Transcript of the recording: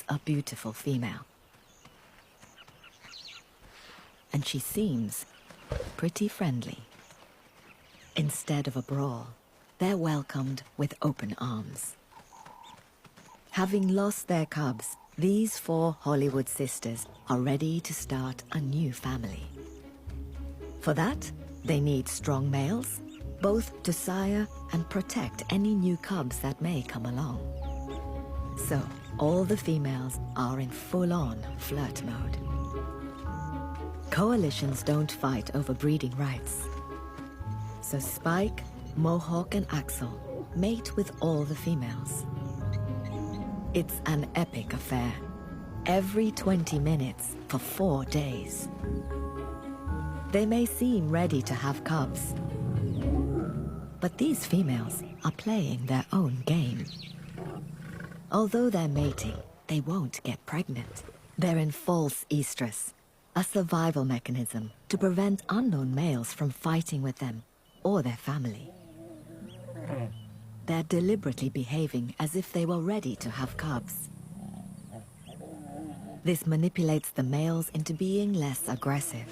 a beautiful female. And she seems pretty friendly. Instead of a brawl, they're welcomed with open arms. Having lost their cubs, these 4 Hollywood sisters are ready to start a new family. For that, they need strong males, both to sire and protect any new cubs that may come along. So, all the females are in full-on flirt mode. Coalitions don't fight over breeding rights. So Spike, Mohawk, and Axel mate with all the females. It's an epic affair. Every 20 minutes for 4 days. They may seem ready to have cubs, but these females are playing their own game. Although they're mating, they won't get pregnant. They're in false estrus, a survival mechanism to prevent unknown males from fighting with them or their family. They're deliberately behaving as if they were ready to have cubs. This manipulates the males into being less aggressive.